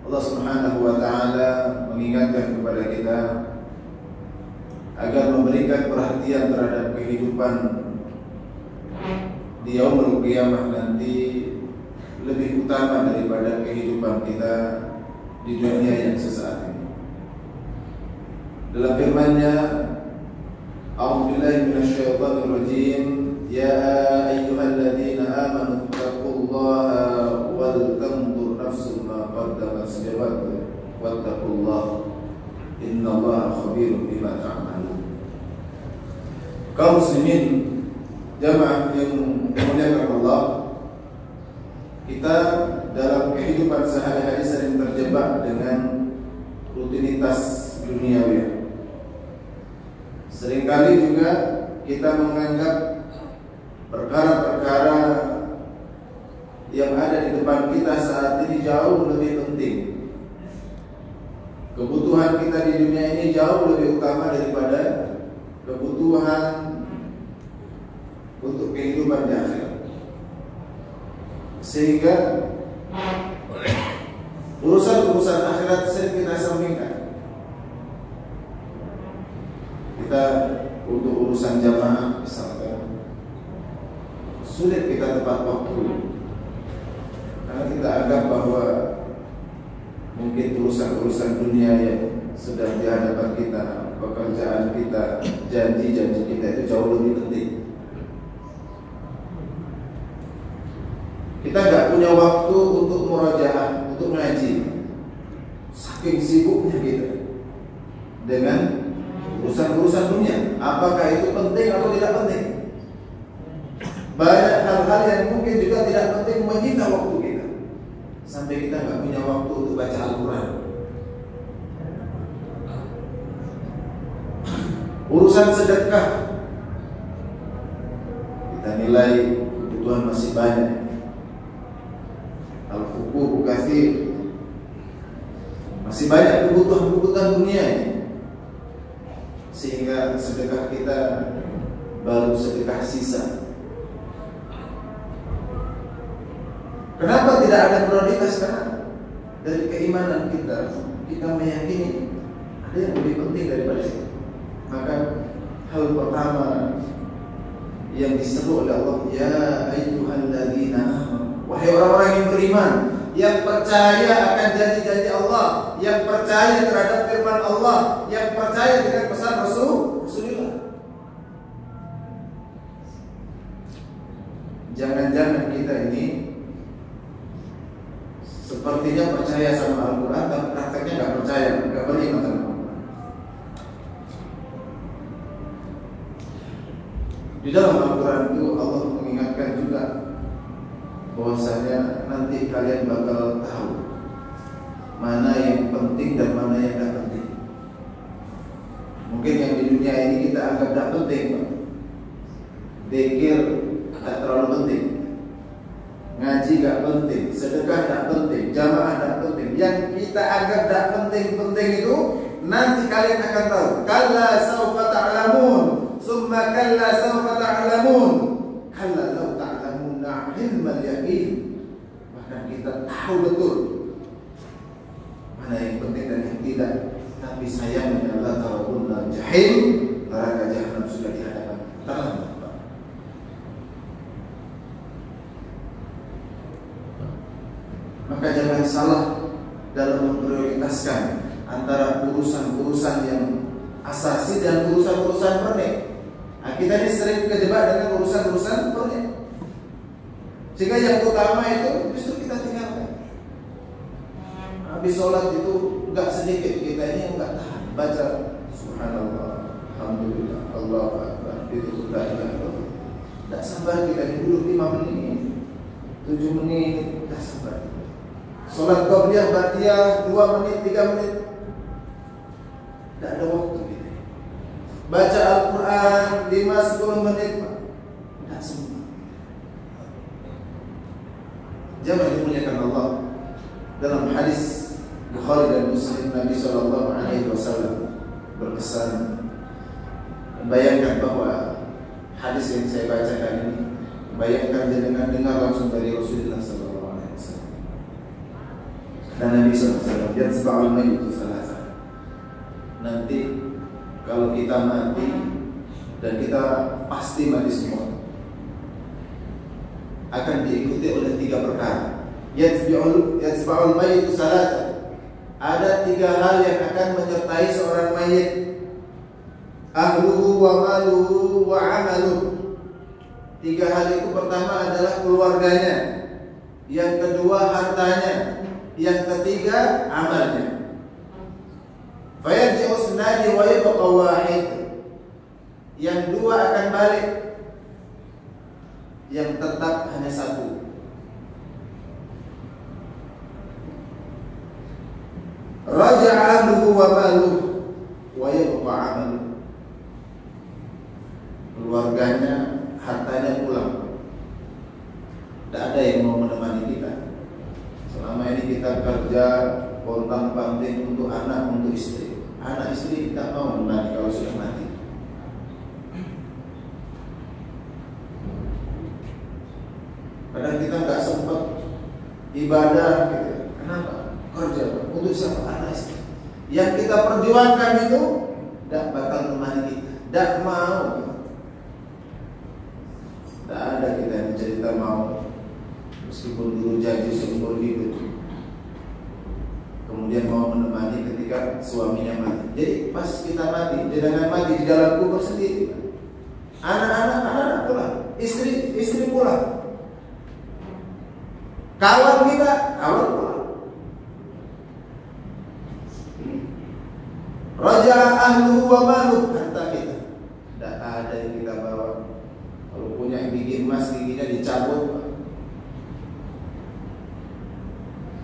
Allah Subhanahu wa taala mengingatkan kepada kita agar memberikan perhatian terhadap kehidupan di yaumul qiyamah nanti lebih utama daripada kehidupan kita di dunia yang sesaat ini. Dalam firman-Nya, A'udzubillahi minasyaitonir rajim, ya ayyuhalladzina amanu taqullaha wal tanzur nafsum ma qaddamat lighad wattaqullaha innallaha khabirun bima ta'malun. Kaum muslimin jamaah yang dimuliakan Allah, kita dalam kehidupan sehari-hari sering terjebak dengan rutinitas duniawi. Seringkali juga kita menganggap perkara-perkara yang ada di depan kita saat ini jauh lebih penting. Kebutuhan kita di dunia ini jauh lebih utama daripada kebutuhan untuk kehidupan di akhirat. Sehingga urusan-urusan akhirat sering kita sampingkan. Kita untuk urusan jamaah misalkan sulit kita tepat waktu, karena kita anggap bahwa mungkin urusan-urusan dunia yang sedang di hadapan kita, pekerjaan kita, janji-janji kita itu jauh lebih penting. Kita nggak punya waktu untuk murajaah, untuk ngaji, saking sibuknya kita dengan urusan-urusan dunia. Apakah itu penting atau tidak penting? Banyak hal-hal yang mungkin juga tidak penting menyita waktu kita, sampai kita nggak punya waktu untuk baca Al-Quran. Urusan sedekah, kita nilai kebutuhan masih banyak. Al-Huquq katsir, masih banyak kebutuhan-kebutuhan dunia ini, sehingga sedekah kita baru sedekah sisa. Kenapa tidak ada prioritas? Karena dari keimanan kita meyakini ada yang lebih penting daripada itu. Maka hal pertama yang diseru oleh Allah, ya ayyuhalladzina amanu, wahai orang-orang yang beriman, yang percaya akan janji-janji Allah, yang percaya terhadap firman Allah, yang percaya dengan pesan Rasulullah. Jangan-jangan kita ini sepertinya percaya sama Al-Quran, tapi prakteknya nggak percaya, nggak beriman sama Al-Quran. Di dalam Al-Quran itu Allah mengingatkan juga bahwasanya nanti kalian bakal tahu mana yang penting dan mana yang tidak penting. Mungkin yang di dunia ini kita anggap tidak penting, Pak. Zikir tidak terlalu penting, ngaji tidak penting, sedekah tidak penting, jamaah tidak penting. Yang kita anggap tidak penting-penting itu nanti kalian akan tahu. Kalla saufa ta'lamun, summa kalla saufa ta'lamun, kalla law ta'lamuna ilmal yaqin. Bahkan kita tahu betul mana yang penting dan yang tidak. Tapi sayangnya la tarawunna jahim, neraka jahanam sudah di hadapan. Terlambat. Maka jangan salah dalam memprioritaskan antara urusan-urusan yang asasi dan urusan-urusan pernik. Nah, kita ini sering kejebak dengan urusan-urusan pernik, sehingga yang utama itu justru kita tinggalkan. Habis sholat itu enggak sedikit kita ini enggak tahan baca subhanallah, alhamdulillah, Allahu akbar, itu la ilaha illallah. Enggak sabar kita duduk 5 menit, 7 menit, enggak sabar. Sholat qabliyah, ba'diyah 2 menit, 3 menit, tidak ada waktu gitu. Baca Al-Quran 5-10 menit, tidak semua. Jamaah dimuliakan Allah, dalam hadis Bukhari dan Muslim, Nabi SAW berpesan, bayangkan bahwa hadis yang saya bacakan ini, bayangkan dengan dengar langsung dari Rasulullah SAW. Dan Nabi SAW yatsba'ul mayyitu salasa. Nanti kalau kita mati, dan kita pasti mati semua, akan diikuti oleh 3 perkara. Yatsba'ul mayyitu salasa. Ada 3 hal yang akan menyertai seorang mayit. Ahluhu wa maluhu wa amaluhu. 3 hal itu, pertama adalah keluarganya, yang kedua hartanya, yang ketiga amalnya. Fayarji'u sunadi wa yabqa wahid. Yang 2 akan balik, yang tetap hanya 1. Raja'a ahluhu wa maluhu wa yabqa amaluhu. Keluarganya, hartanya pulang. Tidak ada yang mau menemani kita. Selama ini kita kerja pontang-panting untuk anak, untuk istri. Anak istri tidak mau menemani kalau sudah mati. Kadang kita nggak sempat ibadah gitu. Kenapa? Kerja. Untuk siapa? Anak istri. Yang kita perjuangkan itu tidak bakal menemani kita. Tidak mau. Tidak ada kita yang cerita mau, meskipun dulu janji seumur hidup, kemudian mau menemani ketika suaminya mati. Jadi pas kita mati, jangan mati di dalam kubur sendiri. Anak-anak pulang, istri pulang, kawan kita, kawan pulang. Raja'a ahluhu wa maluhu, harta kita tidak ada yang kita bawa. Kalau punya gigi emas, giginya dicabut.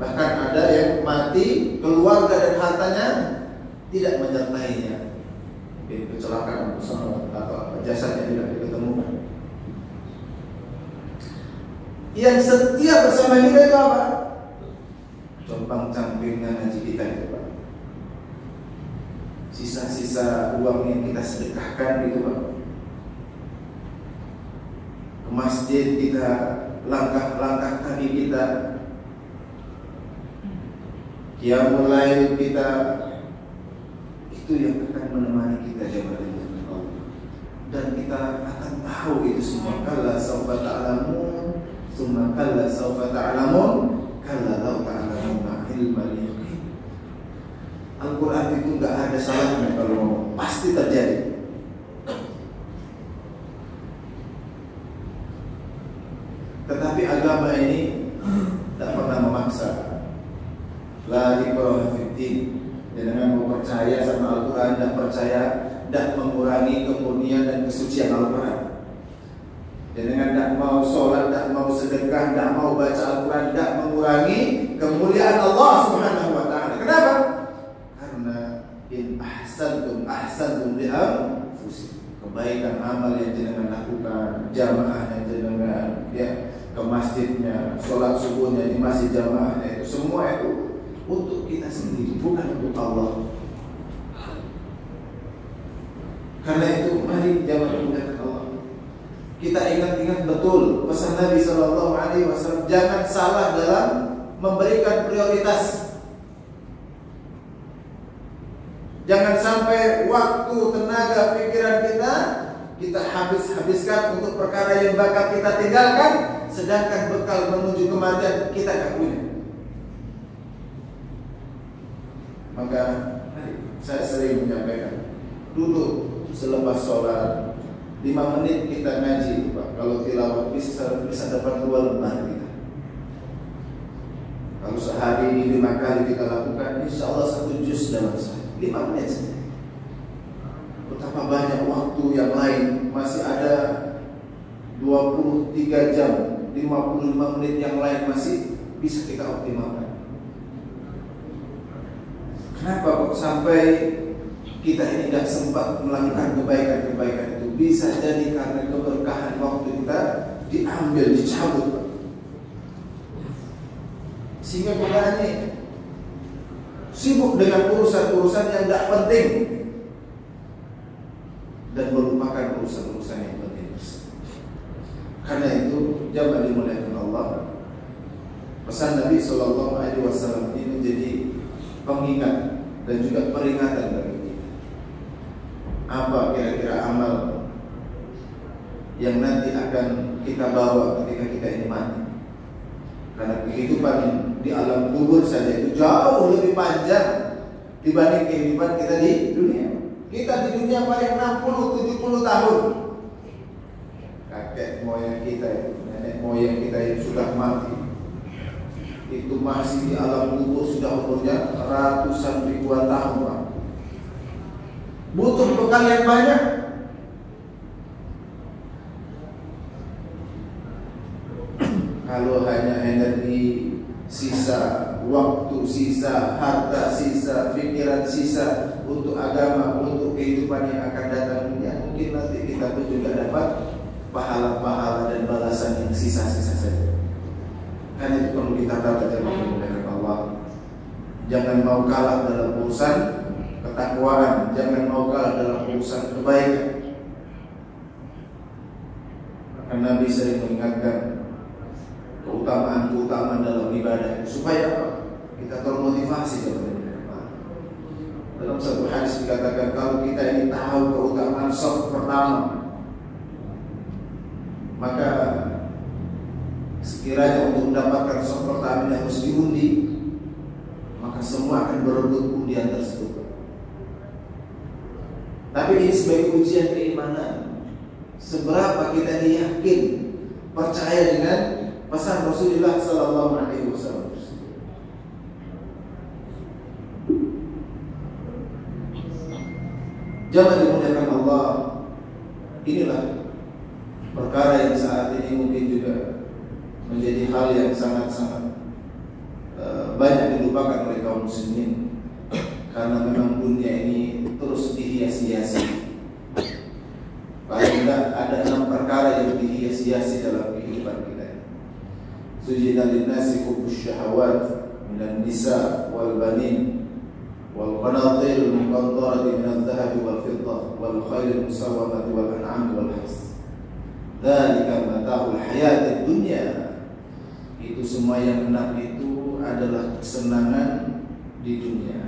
Bahkan ada yang mati, keluarga dan hartanya tidak menyertainya. Kecelakaan pesawat atau jasadnya tidak diketemukan. Yang setia bersama kita itu apa? Compang campingnya ngaji kita itu, Pak. Sisa-sisa uang yang kita sedekahkan itu, Pak. Ke masjid kita, langkah-langkah kaki kita, qiyamul lail kita, itu yang akan menemani kita jabatan Allah. Dan kita akan tahu itu semua. Kalla sawfa ta'lamun, tsumma kalla sawfa ta'lamun, kalla law ta'lamuna ilmal yaqin. Al-Quran itu nggak ada salahnya kalau pasti terjadi. Tetapi agama ini tidak pernah memaksa. La ikraha fid din. Dengan mau percaya sama Al-Quran, tidak percaya, tidak mengurangi kemurnian dan kesucian Al-Quran. Dengan tidak mau sholat, tidak mau sedekah, tidak mau baca Al-Quran, tidak mengurangi kemuliaan Allah Subhanahu wa Ta'ala. Kenapa? Karena in ahsantum li anfusikum. Kebaikan amal yang jenengan lakukan, jamaah yang jenengan ke masjidnya, sholat subuhnya di masjid jamaahnya, itu semua itu untuk kita sendiri, bukan untuk Allah. Karena itu mari jangan menggunakan Allah. Kita ingat-ingat betul pesan Nabi SAW. Jangan salah dalam memberikan prioritas. Jangan sampai waktu, tenaga, pikiran kita habiskan untuk perkara yang bakal kita tinggalkan, sedangkan bekal menuju kematian kita gak punya. Maka saya sering menyampaikan, duduk selepas sholat 5 menit kita ngaji, Pak. Kalau tilawah bisa dapat 2 lembar kita. Kalau sehari 5 kali kita lakukan, insya Allah 1 juz dalam sehari. 5 menit saja. Betapa banyak waktu yang lain, masih ada 23 jam, 55 menit yang lain masih bisa kita optimalkan. Kenapa kok sampai kita ini tidak sempat melakukan kebaikan-kebaikan itu? Bisa jadi karena keberkahan waktu kita diambil, dicabut, Pak. Sehingga kita ini sibuk dengan urusan-urusan yang tidak penting dan melupakan urusan-urusan yang penting. Karena itu, jamaah dimuliakan Allah, Pesan Nabi Shallallahu Alaihi Wasallam ini menjadi pengingat dan juga peringatan bagi kita. Apa kira-kira amal yang nanti akan kita bawa ketika kita ini mati? Karena kehidupan di alam kubur saja itu jauh lebih panjang dibanding kehidupan kita di dunia. Kita di dunia paling 60-70 tahun. Kakek moyang kita, nenek moyang kita yang sudah mati, itu masih di alam kubur sudah umurnya ratusan ribuan tahun, Pak. Butuh bekal yang banyak. Kalau hanya energi sisa, waktu sisa, harta sisa, pikiran sisa untuk agama, untuk kehidupan yang akan datang, ya mungkin nanti kita pun juga dapat pahala-pahala dan balasan yang sisa-sisa saja. Karena itu perlu kita tata dengan Allah. Jangan mau kalah dalam urusan ketakwaan, jangan mau kalah dalam urusan kebaikan. Karena Nabi sering mengingatkan keutamaan dalam ibadah supaya apa? Kita termotivasi dalam ibadah. Dalam satu hadis dikatakan kalau kita ini tahu keutamaan shaf pertama, maka sekiranya untuk mendapatkan shaf pertama yang harus diundi, maka semua akan berebut undian tersebut. Tapi ini sebagai ujian keimanan. Seberapa kita yakin, percaya dengan pesan Rasulullah Sallallahu Alaihi Wasallam. Jangan dimuliakan Allah. Inilah perkara yang saat ini mungkin juga menjadi hal yang sangat-sangat banyak dilupakan oleh kaum muslimin, karena memang dunia ini terus dihias-hiasi. Paling tidak ada 6 perkara yang dihias-hiasi dalam kehidupan kita. Sujina linnasi hubbus syahawat minan nisa wal banin wal qanatir al-muqantarati minadh dhahabi wal fiddah wal khayl al-musawwamati wal an'am wal has. Dzalika mata'ul hayatid dunya. Itu semua yang 6 itu adalah kesenangan di dunia,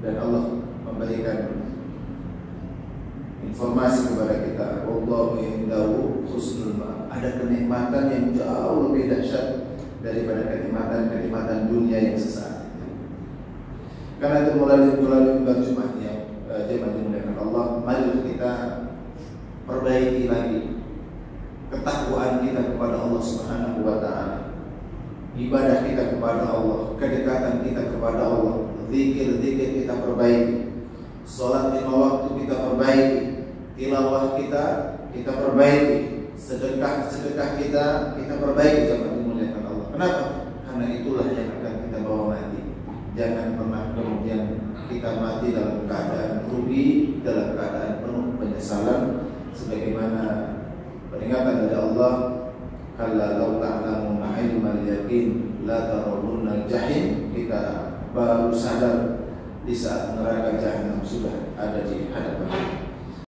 dan Allah memberikan informasi kepada kita, wallahu indahu husnul ma'ab. Ada kenikmatan yang jauh lebih dahsyat daripada kenikmatan dunia yang sesaat itu. Karena itu melalui bulan Jumat yang jemaat dimuliakan Allah, mari kita perbaiki lagi ketakwaan kita kepada Allah Subhanahu wa taala. Ibadah kita kepada Allah, kedekatan kita kepada Allah, zikir kita perbaiki, salat 5 waktu kita perbaiki, tilawah kita perbaiki, sedekah kita perbaiki. Jemaat dimuliakan Allah. Kenapa? Karena itulah yang akan kita bawa mati. Jangan pernah kemudian kita mati dalam keadaan rugi, dalam keadaan penuh penyesalan, sebagaimana peringatan dari Allah, kalla law ta'lamuna ilmal yaqin la tarawunnal jahim. Kita baru sadar di saat neraka jahanam sudah ada di hadapan kita.